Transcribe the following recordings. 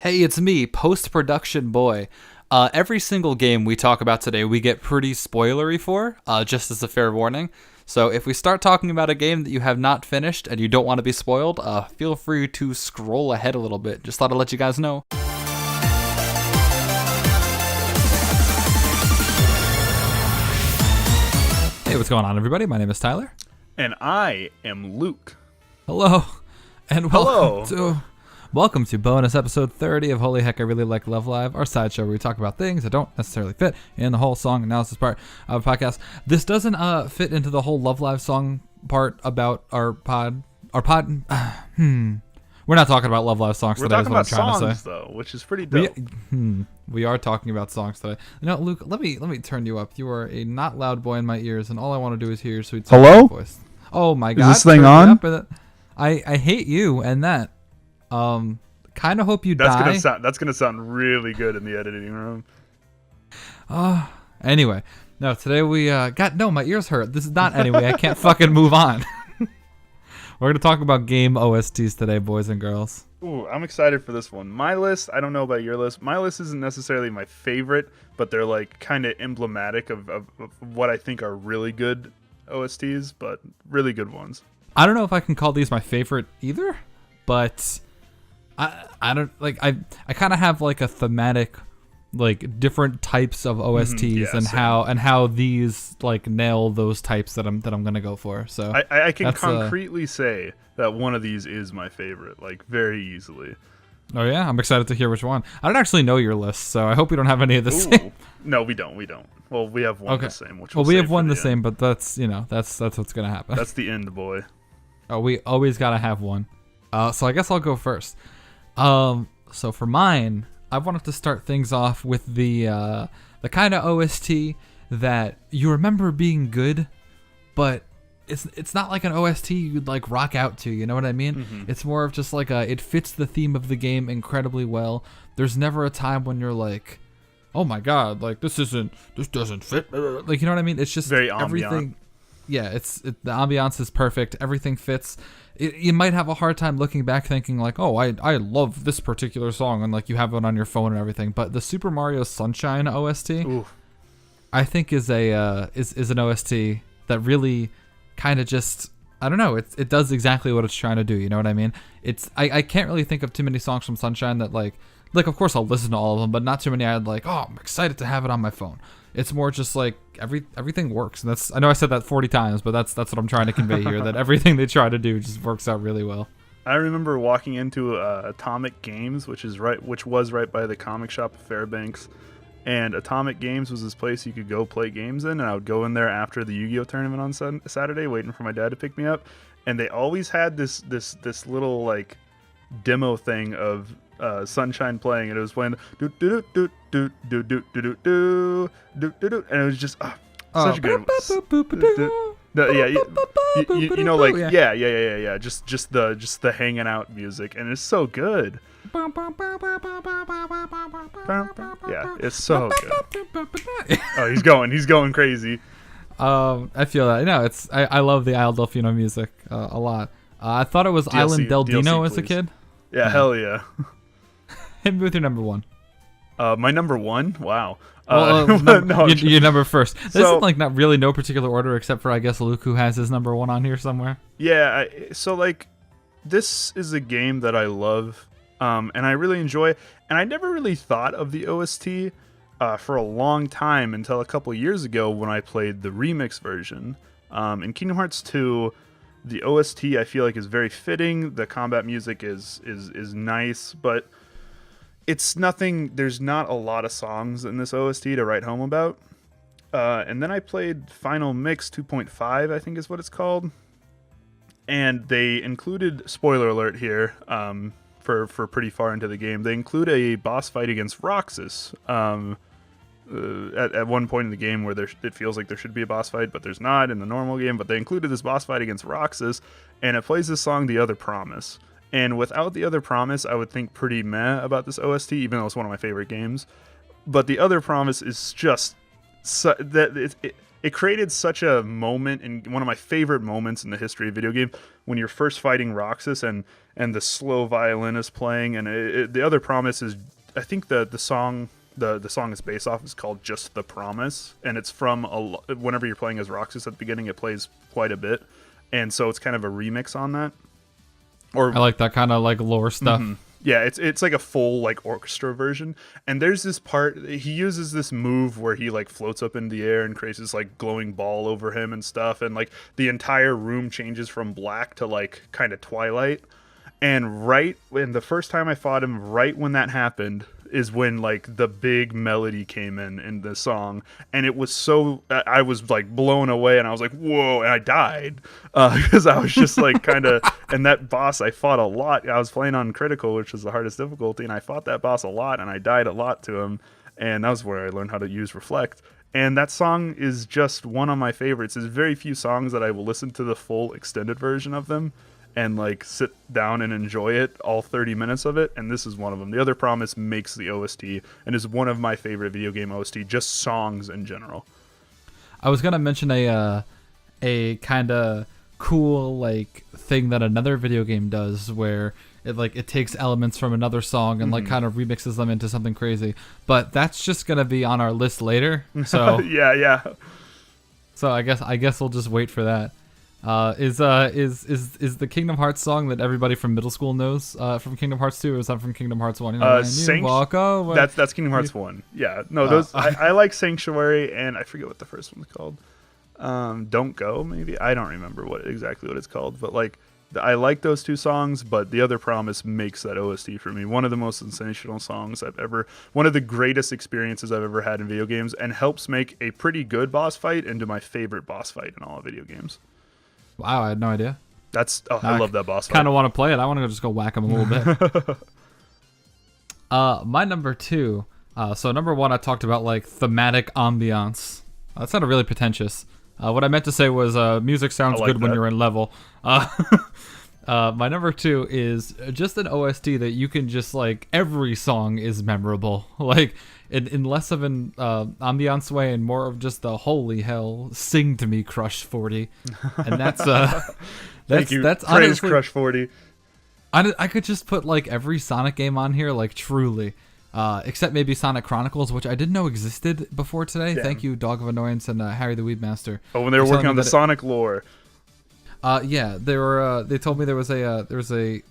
Hey, it's me, post-production boy. Every single game we talk about today, we get pretty spoilery for, just as a fair warning. So if we start talking about a game that you have not finished and you don't want to be spoiled, feel free to scroll ahead a little bit. Just thought I'd let you guys know. Hey, what's going on, everybody? My name is Tyler. And I am Luke. Hello, and Hello. welcome to bonus episode 30 of Holy Heck, I Really Like Love Live, our sideshow where we talk about things that don't necessarily fit in the whole song analysis part of a podcast. This doesn't fit into the whole Love Live song part about our pod. We're not talking about Love Live songs today, is what I'm trying to say. Though, which is pretty dope. We are talking about songs today. You know, Luke, let me turn you up. You are a not loud boy in my ears, and all I want to do is hear your sweet voice. Oh my God! Is this thing on? I hate you and that. Kind of hope you die. die. That's gonna sound really good in the editing room. Anyway, no. Today we my ears hurt. This is not anyway. I can't fucking move on. We're gonna talk about game OSTs today, boys and girls. Ooh, I'm excited for this one. My list, I don't know about your list. My list isn't necessarily my favorite, but they're like kind of emblematic of what I think are really good OSTs, but really good ones. I don't know if I can call these my favorite either, but I don't like I kind of have like a thematic, like different types of OSTs and how these like nail those types that I'm gonna go for. So I can concretely say that one of these is my favorite, like very easily. Oh yeah, I'm excited to hear which one. I don't actually know your list, so I hope we don't have any of the same. No, we don't. Well, we have one the same. Which we have one the same, but that's what's gonna happen. That's the end, boy. Oh, we always gotta have one. So I guess I'll go first. So for mine, I wanted to start things off with the kind of OST that you remember being good, but it's not like an OST you'd like rock out to. You know what I mean? Mm-hmm. It's more of just like it fits the theme of the game incredibly well. There's never a time when you're like, oh my God, like this doesn't fit. Like, you know what I mean? It's just very everything. Yeah, the ambiance is perfect. Everything fits. You might have a hard time looking back thinking like, oh, I love this particular song, and like you have it on your phone and everything. But the Super Mario Sunshine OST, I think is an OST that really kind of just, I don't know, it does exactly what it's trying to do. You know what I mean? I can't really think of too many songs from Sunshine that like of course I'll listen to all of them, but not too many I'd like, oh, I'm excited to have it on my phone. It's more just like everything works. And I know I said that 40 times, but that's what I'm trying to convey here, that everything they try to do just works out really well. I remember walking into Atomic Games, which was right by the comic shop of Fairbanks. And Atomic Games was this place you could go play games in, and I would go in there after the Yu-Gi-Oh tournament on Saturday, waiting for my dad to pick me up. And they always had this little like demo thing of Sunshine playing, and it was playing do do do do do do do do do do do do, and it was just such a good. You know, like yeah. Just the hanging out music, and it's so good. Yeah, it's so good. Oh, he's going crazy. I feel that. No, I love the Isle Delfino music a lot. I thought it was Island Del Dino as a kid. Yeah, hell yeah. Hit me with your number one. My number one? Wow. Your number first. This is like not really no particular order, except for I guess Luke, who has his number one on here somewhere. Yeah, so like this is a game that I love, and I really enjoy, and I never really thought of the OST for a long time until a couple years ago when I played the remix version. In Kingdom Hearts 2, the OST I feel like is very fitting. The combat music is nice, but it's nothing. There's not a lot of songs in this OST to write home about. And then I played Final Mix 2.5, I think is what it's called. And they included, spoiler alert here, for pretty far into the game, they include a boss fight against Roxas at one point in the game where it feels like there should be a boss fight, but there's not in the normal game. But they included this boss fight against Roxas, and it plays this song, The Other Promise. And without The Other Promise, I would think pretty meh about this OST, even though it's one of my favorite games. But The Other Promise is just it created such a moment, and one of my favorite moments in the history of video game, when you're first fighting Roxas and the slow violin is playing, and the other promise is, I think the song the song it's based off is called Just the Promise, and it's from whenever you're playing as Roxas at the beginning, it plays quite a bit, and so it's kind of a remix on that. Or I like that kind of like lore stuff. Mm-hmm. Yeah, it's like a full like orchestra version, and there's this part he uses this move where he like floats up in the air and creates this like glowing ball over him and stuff, and like the entire room changes from black to like kind of twilight. And right when the first time I fought him, right when that happened, is when like the big melody came in the song, and it was so I was like blown away, and I was like, whoa, and I died because I was just like kind of. And that boss I fought a lot. I was playing on critical, which was the hardest difficulty, and I fought that boss a lot, and I died a lot to him, and that was where I learned how to use reflect. And that song is just one of my favorites. There's very few songs that I will listen to the full extended version of them and like sit down and enjoy it, all 30 minutes of it, and this is one of them. The Other Promise makes the OST and is one of my favorite video game OST, just songs in general. I was gonna mention a kind of cool like thing that another video game does, where it takes elements from another song and like kind of remixes them into something crazy, but that's just gonna be on our list later. So yeah. So I guess we'll just wait for that. Is the Kingdom Hearts song that everybody from middle school knows from Kingdom Hearts 2, or is that from Kingdom Hearts 1? You know, walk away. That's Kingdom Hearts 1. Yeah. No, those I like Sanctuary, and I forget what the first one's called. Don't Go, maybe? I don't remember exactly what it's called, but like I like those two songs, but The Other Promise makes that OST for me one of the most sensational songs one of the greatest experiences I've ever had in video games, and helps make a pretty good boss fight into my favorite boss fight in all of video games. Wow, I had no idea. I love that boss fight. Kind of want to play it. I want to just go whack him a little bit. My number 2. So number 1, I talked about like thematic ambiance. That sounded really pretentious. What I meant to say was music sounds good when you're in level. My number 2 is just an OST that you can just like, every song is memorable. Like in less of an ambiance way and more of just the holy hell, sing to me, Crush 40. And that's Thank you. That's Praise honestly, Crush 40. I could just put like every Sonic game on here, like truly. Except maybe Sonic Chronicles, which I didn't know existed before today. Damn. Thank you, Dog of Annoyance and Harry the Weedmaster. Oh, when they were working on the Sonic lore. Yeah, they were. They told me there was a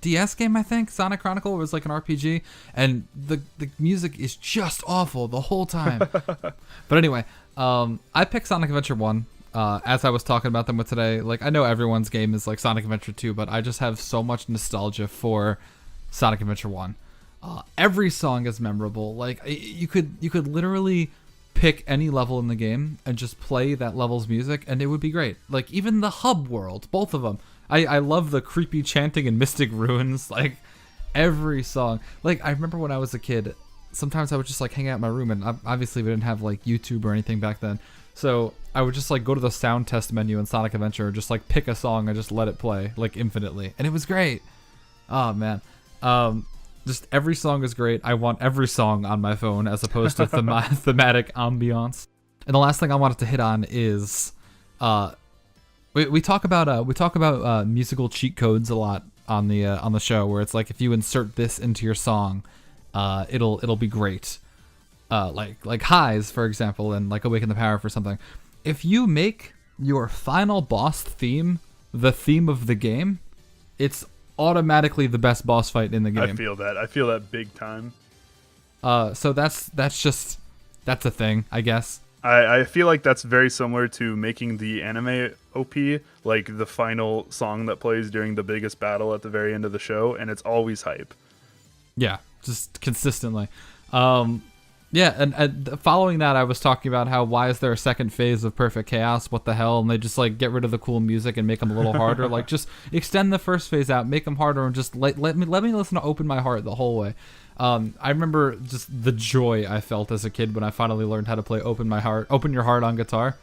DS game, I think. Sonic Chronicle was like an RPG, and the music is just awful the whole time. But anyway, I picked Sonic Adventure 1. As I was talking about them with today, like I know everyone's game is like Sonic Adventure 2, but I just have so much nostalgia for Sonic Adventure 1. Every song is memorable. Like you could literally pick any level in the game and just play that level's music, and it would be great. Like even the hub world, both of them. I love the creepy chanting in Mystic Ruins. Like every song. Like I remember when I was a kid, sometimes I would just like hang out in my room, and obviously we didn't have like YouTube or anything back then. So I would just like go to the sound test menu in Sonic Adventure and just like pick a song and just let it play like infinitely, and it was great. Oh man. Just every song is great. I want every song on my phone as opposed to thematic ambiance. And the last thing I wanted to hit on is, we talk about musical cheat codes a lot on the show, where it's like if you insert this into your song, it'll be great. Like Highs, for example, and like Awaken the Power for something. If you make your final boss theme the theme of the game, it's automatically the best boss fight in the game. I feel that big time. So that's a thing, I guess. I feel like that's very similar to making the anime OP like the final song that plays during the biggest battle at the very end of the show, and it's always hype. Yeah, just consistently. Yeah, and following that, I was talking about how why is there a second phase of Perfect Chaos? What the hell? And they just like get rid of the cool music and make them a little harder. Like just extend the first phase out, make them harder, and just let me listen to Open My Heart the whole way. I remember just the joy I felt as a kid when I finally learned how to play Open Your Heart on guitar.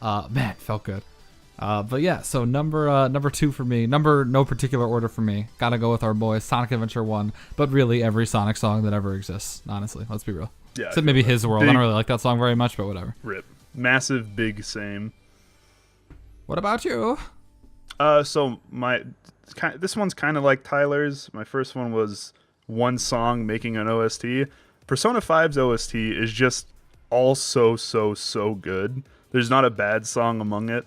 Man, it felt good. But yeah, so number 2 for me, no particular order for me. Gotta go with our boy Sonic Adventure 1, but really every Sonic song that ever exists. Honestly, let's be real. Yeah, except maybe His World. I don't really like that song very much, but whatever. Rip. Massive, big, same. What about you? So this one's kind of like Tyler's. My first one was one song making an OST. Persona 5's OST is just all so good. There's not a bad song among it.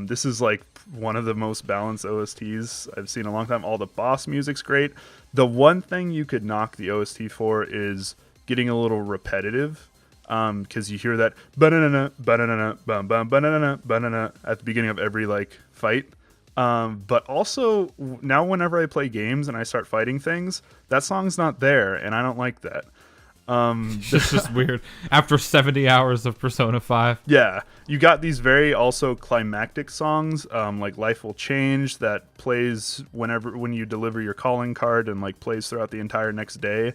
This is like one of the most balanced OSTs I've seen in a long time. All the boss music's great. The one thing you could knock the OST for is getting a little repetitive. Because you hear that banana banana bum bum banana banana at the beginning of every like fight. But also now whenever I play games and I start fighting things, that song's not there, and I don't like that. It's just weird. After 70 hours of Persona 5. Yeah, you got these very also climactic songs, like "Life Will Change" that plays when you deliver your calling card and like plays throughout the entire next day.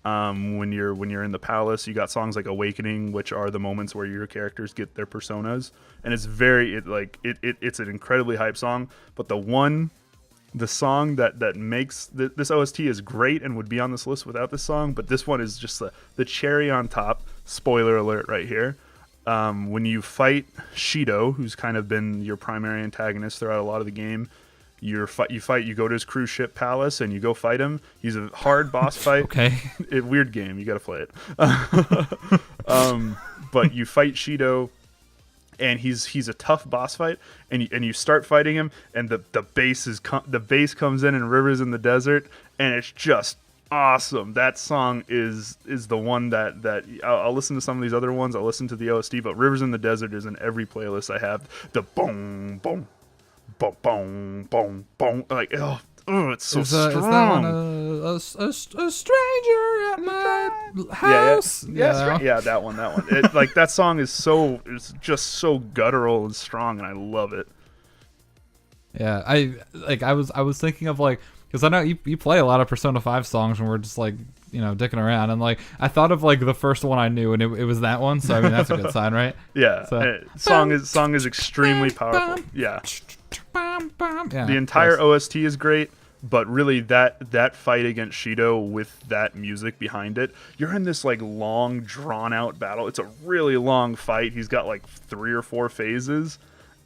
When you're in the palace, you got songs like "Awakening," which are the moments where your characters get their personas, and it's an incredibly hype song. But the song that makes this OST is great and would be on this list without this song, but this one is just the cherry on top. Spoiler alert right here. When you fight Shido, who's kind of been your primary antagonist throughout a lot of the game, you go to his cruise ship palace and you go fight him. He's a hard boss fight. Okay. Weird game. You got to play it. But you fight Shido, and he's a tough boss fight, and you start fighting him, and the bass comes in and Rivers in the Desert, and it's just awesome. That song is the one that I'll listen to some of these other ones. I'll listen to the OST, but Rivers in the Desert is in every playlist I have. The boom boom boom boom boom boom, like it's so strong. Is that one a stranger at my house? Yeah, that one. It, like that song it's just so guttural and strong, and I love it. Yeah, I was thinking of like, because I know you play a lot of Persona 5 songs when we're just like, dicking around, and like I thought of like the first one I knew, and it was that one. So I mean that's a good sign, right? Yeah. So, song is extremely powerful. Yeah. The entire OST is great, but really that fight against Shido with that music behind it, you're in this like long drawn out battle. It's a really long fight. He's got like 3 or 4 phases,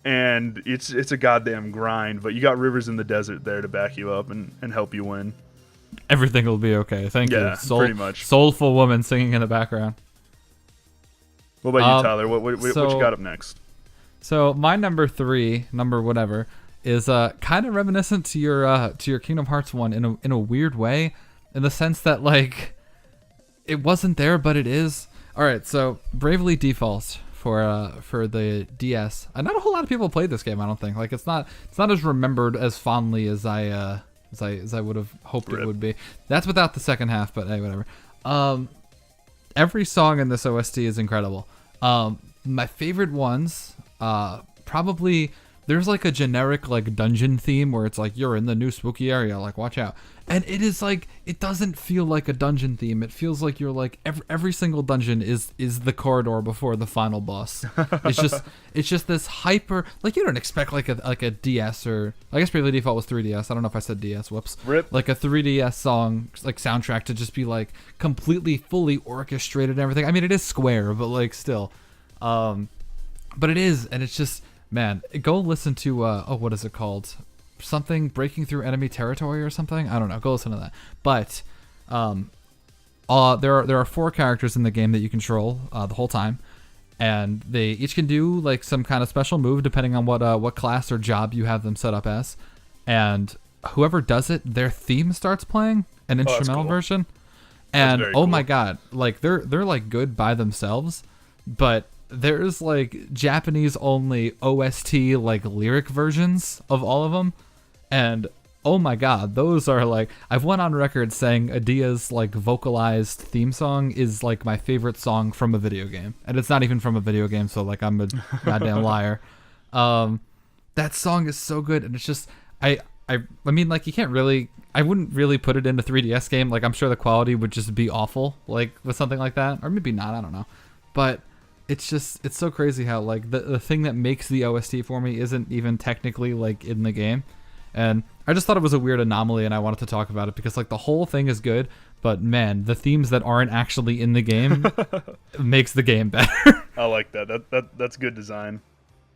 and it's a goddamn grind, but you got Rivers in the Desert there to back you up and help you win. Everything will be okay. Thank you. Pretty much. Soulful woman singing in the background. What about you, Tyler? What you got up next? So my number 3, whatever, is kind of reminiscent to your Kingdom Hearts one in a weird way, in the sense that like it wasn't there, but it is. All right, so Bravely Default for the DS. Not a whole lot of people played this game. I don't think. Like it's not as remembered as fondly as I would have hoped it would be. That's without the second half, but hey, whatever. Every song in this OST is incredible. My favorite ones, probably there's like a generic like dungeon theme where it's like you're in the new spooky area, like watch out. And it is like, it doesn't feel like a dungeon theme. It feels like you're like every single dungeon is the corridor before the final boss. It's just this hyper, like you don't expect like a DS, or I guess Bravely Default was 3DS. I don't know if I said DS. Whoops. Rip. Like a 3DS song like soundtrack to just be like completely fully orchestrated and everything. I mean it is Square, but like still, but it is, and it's just, man, go listen to what is it called? Something breaking through enemy territory or something. I don't know. Go listen to that. But there are 4 characters in the game that you control the whole time, and they each can do like some kind of special move depending on what class or job you have them set up as. And whoever does it, their theme starts playing, an instrumental version. And oh my god, like they're like good by themselves, but there's like Japanese only OST like lyric versions of all of them, and oh my god, those are like, I've went on record saying Adia's like vocalized theme song is like my favorite song from a video game, and it's not even from a video game, so like I'm a goddamn liar. That song is so good, and it's just I mean, like, I wouldn't really put it in a 3DS game. Like, I'm sure the quality would just be awful, like with something like that, or maybe not, I don't know, but it's so crazy how like the thing that makes the OST for me isn't even technically like in the game. And I just thought it was a weird anomaly, and I wanted to talk about it because like the whole thing is good, but man, the themes that aren't actually in the game makes the game better. I like that. That's good design.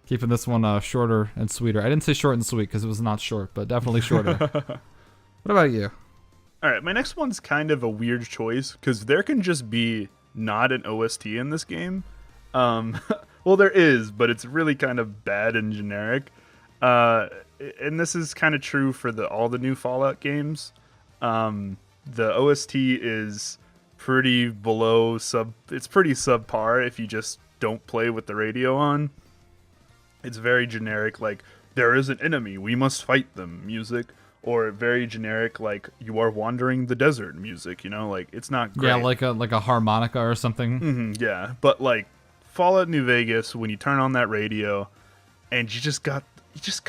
Keeping this one shorter and sweeter. I didn't say short and sweet because it was not short, but definitely shorter. What about you? All right, my next one's kind of a weird choice because there can just be not an OST in this game. Well, there is, but it's really kind of bad and generic. And this is kind of true for all the new Fallout games. The OST is pretty below it's pretty subpar if you just don't play with the radio on. It's very generic, like there is an enemy, we must fight them music, or very generic like you are wandering the desert music, like it's not great. Yeah, like a harmonica or something. Yeah, but like Fallout New Vegas, when you turn on that radio and you just got these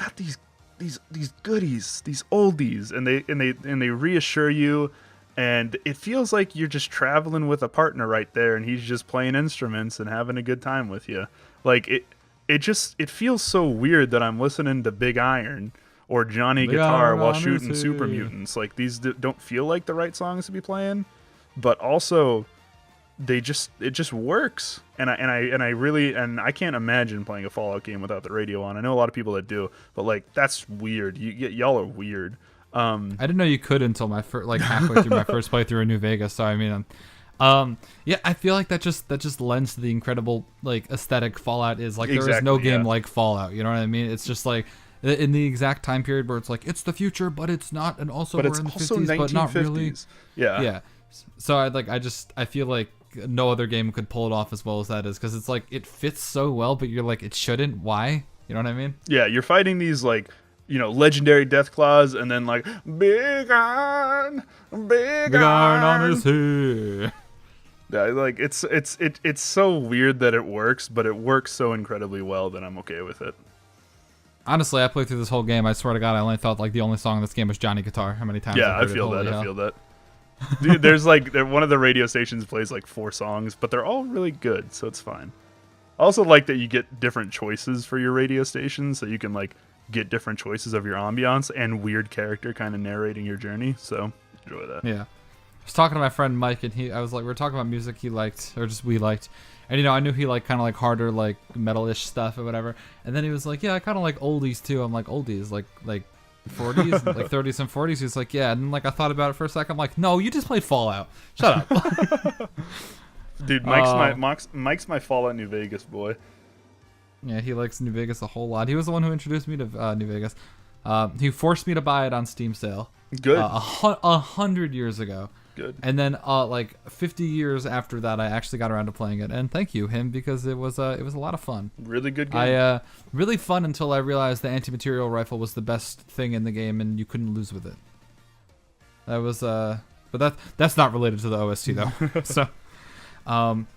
goodies, these oldies, and they reassure you, and it feels like you're just traveling with a partner right there, and he's just playing instruments and having a good time with you. Like it feels so weird that I'm listening to Big Iron or Johnny Guitar while shooting super mutants. Like these don't feel like the right songs to be playing, but also it just works. And I can't imagine playing a Fallout game without the radio on. I know a lot of people that do, but like that's weird. Y'all are weird. I didn't know you could until my halfway through my first playthrough in New Vegas. So I mean, yeah, I feel like that just lends to the incredible like aesthetic Fallout is. Like there is no game like Fallout. You know what I mean? It's just like in the exact time period where it's like it's the future, but it's not, and also but we're it's in the also 50s, but not really. Yeah. So I feel like no other game could pull it off as well as that is, because it's like it fits so well, but you're like it shouldn't. Why? You know what I mean? Yeah, you're fighting these like legendary Deathclaws, and then like Big Iron on his head. Yeah, like it's so weird that it works, but it works so incredibly well that I'm okay with it. Honestly, I played through this whole game. I swear to God, I only thought like the only song in this game was Johnny Guitar. How many times? Yeah, I feel that. Dude, there's like one of the radio stations plays like 4 songs, but they're all really good, so it's fine. I also like that you get different choices for your radio station, so you can like get different choices of your ambiance and weird character kind of narrating your journey. So enjoy that. Yeah. I was talking to my friend Mike, and we were talking about music he liked, or just we liked, and I knew he liked kind of like harder, like metal-ish stuff or whatever. And then he was like, "Yeah, I kind of like oldies too." I'm like, "Oldies, like 40s, like 30s and 40s." He's like, "Yeah." And then like I thought about it for a second. I'm like, "No, you just played Fallout. Shut up." Dude, Mike's my Fallout New Vegas boy. Yeah, he likes New Vegas a whole lot. He was the one who introduced me to New Vegas. He forced me to buy it on Steam sale. Good. 100 years ago. Good. And then like 50 years after that, I actually got around to playing it, and thank you him, because it was a lot of fun. Really good game. Really fun until I realized the anti-material rifle was the best thing in the game, and you couldn't lose with it. That was but that's not related to the OST though.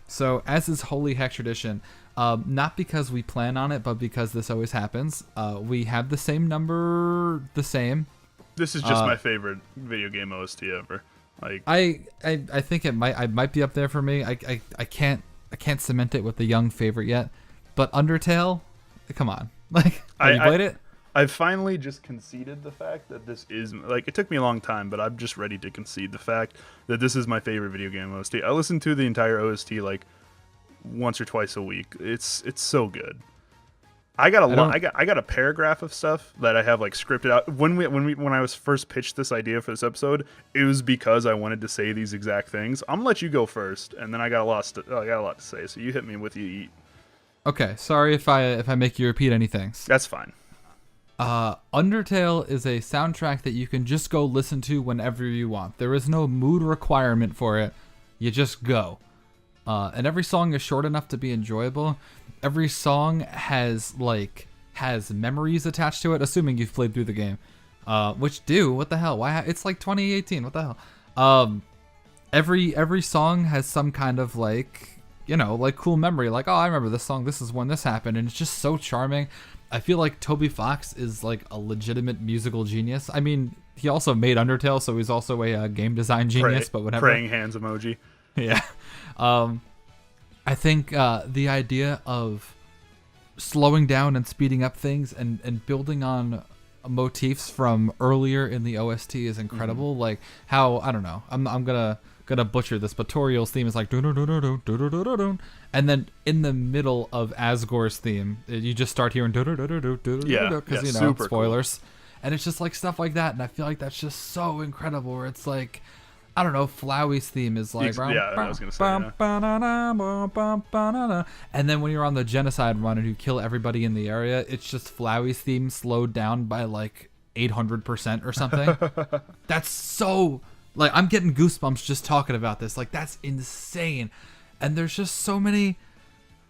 So as is holy heck tradition, not because we plan on it, but because this always happens, we have the same number, This is just my favorite video game OST ever. Like I think I might be up there for me. I can't cement it with the young favorite yet, but Undertale, come on, like have you played it? I've finally just conceded the fact that this is like, it took me a long time, but I'm just ready to concede the fact that this is my favorite video game OST. I listen to the entire OST like once or twice a week. It's so good. I got a paragraph of stuff that I have like scripted out. When I was first pitched this idea for this episode, it was because I wanted to say these exact things. I'm gonna let you go first, and then I got a lot to say. So you hit me with you eat. Okay, sorry if I make you repeat anything. That's fine. Undertale is a soundtrack that you can just go listen to whenever you want. There is no mood requirement for it. You just go. And every song is short enough to be enjoyable. Every song has memories attached to it, assuming you've played through the game. Which do, what the hell? Why? It's like 2018. What the hell? Every song has some kind of like cool memory. Like, oh, I remember this song. This is when this happened, and it's just so charming. I feel like Toby Fox is like a legitimate musical genius. I mean, he also made Undertale, so he's also a game design genius. But whatever. Praying hands emoji. Yeah. I think the idea of slowing down and speeding up things and building on motifs from earlier in the OST is incredible. Mm-hmm. Like how, I don't know, I'm gonna gonna butcher this, but Toriel's theme is like do-do-do-do-do-do-do-do-do. And then in the middle of Asgore's theme, you just start hearing do-do-do-do-do-do-do-do, because spoilers. Cool. And it's just like stuff like that, and I feel like that's just so incredible. Where it's like, I don't know, Flowey's theme is like, I was gonna say, and then when you're on the genocide run and you kill everybody in the area, it's just Flowey's theme slowed down by like 800% or something. That's so, like, I'm getting goosebumps just talking about this. Like, that's insane. And there's just so many,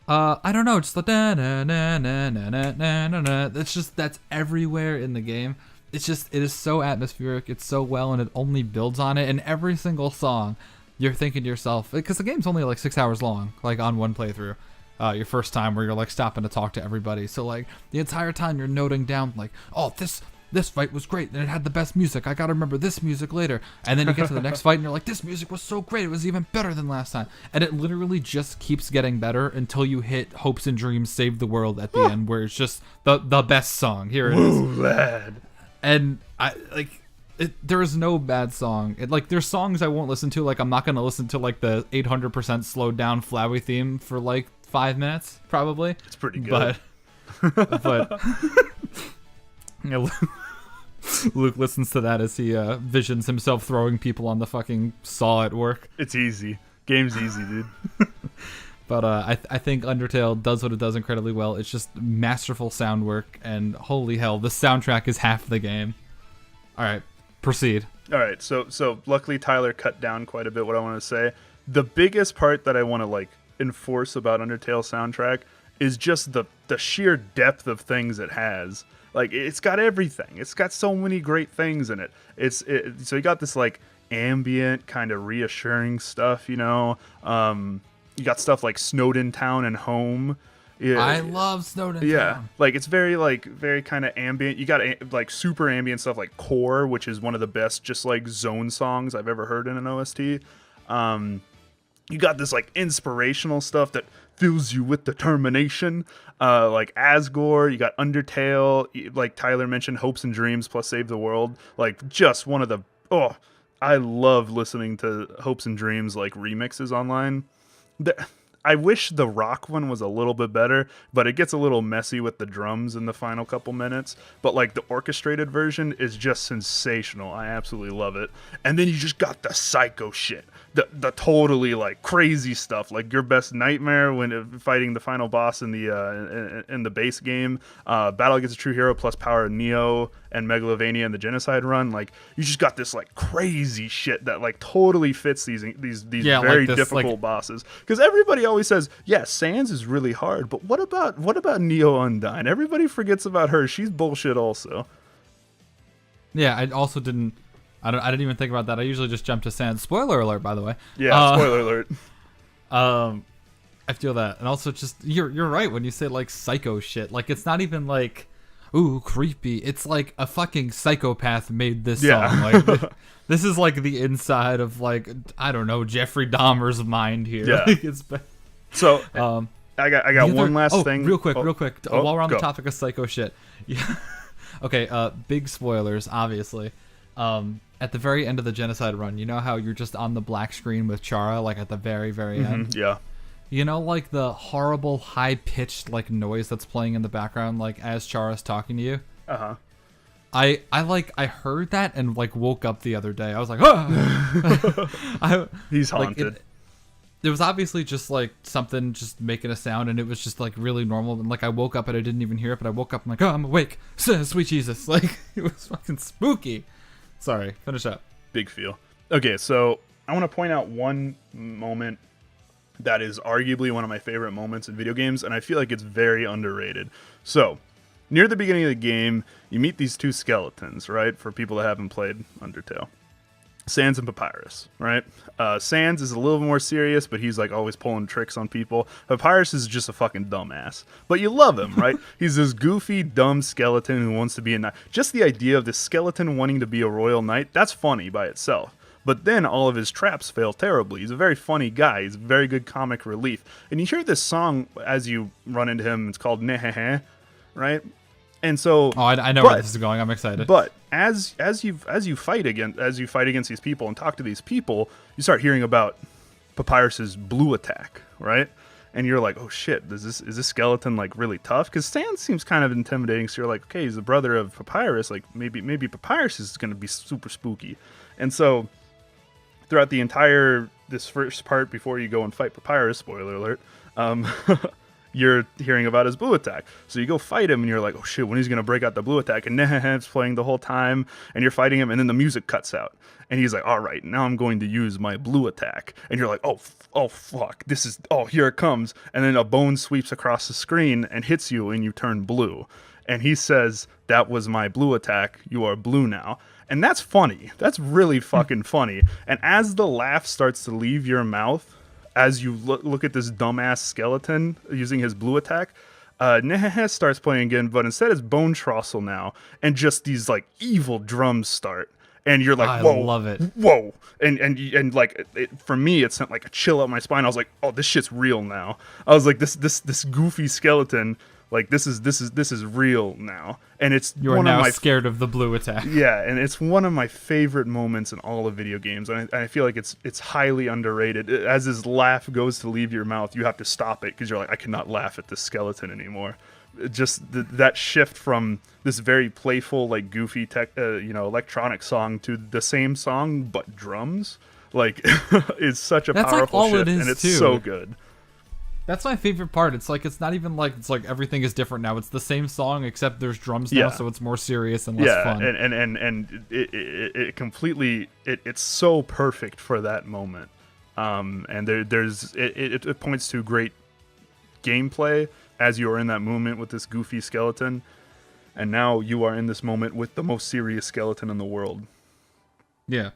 I don't know, just the da-na-na-na-na-na-na-na. That's everywhere in the game. It's just, it is so atmospheric. It's so well, and it only builds on it. And every single song, you're thinking to yourself, because the game's only like 6 hours long, like on one playthrough. Your first time where you're like stopping to talk to everybody. So like the entire time you're noting down like, oh, this fight was great and it had the best music. I gotta remember this music later. And then you get to the next fight and you're like, this music was so great. It was even better than last time. And it literally just keeps getting better until you hit Hopes and Dreams Save the World at the end, where it's just the best song. Here it is. Ooh, lad. And I like it, there is no bad song. Like there's songs I won't listen to. Like I'm not gonna listen to like the 800% slowed down Flowey theme for like 5 minutes probably. It's pretty good. But yeah, Luke listens to that as he visions himself throwing people on the fucking saw at work. It's easy. Game's easy, dude. But I think Undertale does what it does incredibly well. It's just masterful sound work, and holy hell, the soundtrack is half the game. All right, proceed. All right, so luckily Tyler cut down quite a bit what I want to say. The biggest part that I want to like enforce about Undertale soundtrack is just the sheer depth of things it has. Like, it's got everything. It's got so many great things in it. So you got this like ambient kind of reassuring stuff, you know. You got stuff like Snowden Town and Home. Yeah, I love Snowden yeah, Town. like it's very kind of ambient. You got like super ambient stuff like Core, which is one of the best just like zone songs I've ever heard in an OST. You got this like inspirational stuff that fills you with determination, like Asgore. You got Undertale, like Tyler mentioned, Hopes and Dreams plus Save the World. Like just one of the I love listening to Hopes and Dreams like remixes online. I wish the rock one was a little bit better, but it gets a little messy with the drums in the final couple minutes. But like the orchestrated version is just sensational. I absolutely love it. And then you just got the psycho shit, the totally like crazy stuff, like your best nightmare when fighting the final boss in the base game. Battle Against a True Hero plus Power of Neo and Megalovania and the Genocide run. Like you just got this like crazy shit that like totally fits these very difficult bosses. Because everybody always says, yeah, Sans is really hard, but what about Neo Undyne? Everybody forgets about her. She's bullshit also. Yeah, I also didn't even think about that. I usually just jump to Sans. Spoiler alert, by the way. Yeah, spoiler alert. I feel that. And also just you're right when you say like psycho shit. Like it's not even like ooh, creepy. It's like a fucking psychopath made this song. Like this is like the inside of like, I don't know, Jeffrey Dahmer's mind here. Yeah. Like, it's so I got one last thing. Real quick. While we're on the topic of psycho shit. Yeah. Okay, big spoilers, obviously. At the very end of the Genocide run, you know how you're just on the black screen with Chara, like at the very, very end? Yeah. You know, like the horrible high-pitched like noise that's playing in the background, like as Chara's talking to you? Uh-huh. I heard that and like woke up the other day. I was like, oh! He's haunted. Like, it was obviously just like something just making a sound, and it was just like really normal. And like I woke up and I didn't even hear it, but I woke up and I'm like, oh, I'm awake. Sweet Jesus. Like it was fucking spooky. Sorry, finish up. Big feel. Okay, so I want to point out one moment that is arguably one of my favorite moments in video games, and I feel like it's very underrated. So, near the beginning of the game, you meet these two skeletons, right? For people that haven't played Undertale. Sans and Papyrus, right? Sans is a little more serious, but he's like always pulling tricks on people. Papyrus is just a fucking dumbass. But you love him, right? He's this goofy, dumb skeleton who wants to be a knight. Just the idea of this skeleton wanting to be a royal knight, that's funny by itself. But then all of his traps fail terribly. He's a very funny guy. He's very good comic relief. And you hear this song as you run into him. It's called Nehehe, right? And so, Oh, I know where this is going. I'm excited. But as you fight against these people and talk to these people, you start hearing about Papyrus's blue attack, right? And you're like, oh shit, is this skeleton like really tough? Because Sand seems kind of intimidating. So you're like, okay, he's the brother of Papyrus. Like maybe Papyrus is going to be super spooky. And so throughout this first part before you go and fight Papyrus, spoiler alert, you're hearing about his blue attack. So you go fight him and you're like, oh shit, when he's going to break out the blue attack? And it's playing the whole time and you're fighting him and then the music cuts out. And he's like, all right, now I'm going to use my blue attack. And you're like, oh fuck, here it comes. And then a bone sweeps across the screen and hits you and you turn blue. And he says, that was my blue attack. You are blue now. And that's funny. That's really fucking funny. And as the laugh starts to leave your mouth, as you look at this dumbass skeleton using his blue attack, Nehehe starts playing again, but instead it's Bone Trossel now. And just these like evil drums start. And you're like, whoa, I love it. Whoa. And like, for me, it sent like a chill up my spine. I was like, oh, this shit's real now. I was like, this goofy skeleton, like this is real now. And it's you are now scared of the blue attack. Yeah, and it's one of my favorite moments in all of video games. And I feel like it's highly underrated. As his laugh goes to leave your mouth, you have to stop it because you're like, I cannot laugh at this skeleton anymore. Just that shift from this very playful, like goofy electronic song to the same song but drums, like is such a powerful shift, and it's so good. That's my favorite part. It's like it's not even like it's like everything is different now. It's the same song except there's drums now, so it's more serious and less fun. And it completely it's so perfect for that moment. And it points to great gameplay as you are in that moment with this goofy skeleton, and now you are in this moment with the most serious skeleton in the world. Yeah,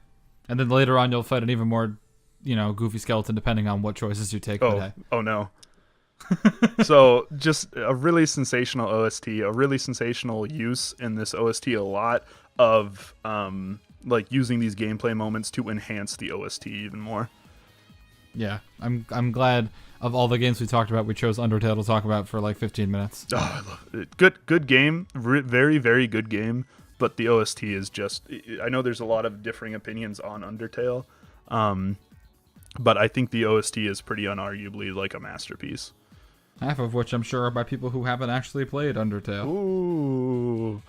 and then later on you'll fight an even more, goofy skeleton depending on what choices you take. Oh no. So just a really sensational OST, a really sensational use in this OST, a lot of like using these gameplay moments to enhance the OST even more. Yeah, I'm glad of all the games we talked about, we chose Undertale to talk about for like 15 minutes. Oh, I love it. Good game. Very, very good game. But the OST is just... I know there's a lot of differing opinions on Undertale. But I think the OST is pretty unarguably like a masterpiece. Half of which I'm sure are by people who haven't actually played Undertale. Ooh.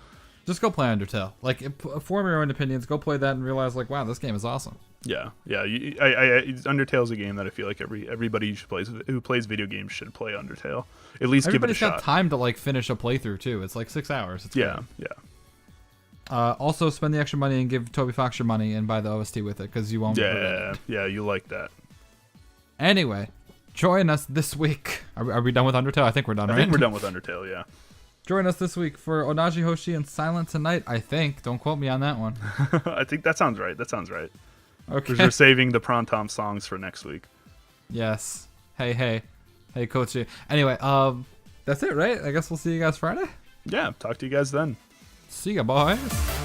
Just go play Undertale. Like, form your own opinions. Go play that and realize, like, wow, this game is awesome. Yeah. Undertale's a game that I feel like everybody who plays video games should play Undertale. At least give it a shot. Everybody's got time to like finish a playthrough too. It's like 6 hours. It's great. Also, spend the extra money and give Toby Fox your money and buy the OST with it because you won't. Yeah, you like that. Anyway, join us this week. Are we done with Undertale? I think we're done. I think we're done with Undertale. Yeah. Join us this week for Onaji Hoshi and Silent Tonight. I think. Don't quote me on that one. I think that sounds right. Okay. Because we're saving the Prontom songs for next week. Yes. Hey, Kochi. Anyway, that's it, right? I guess we'll see you guys Friday. Yeah, talk to you guys then. See ya, boys.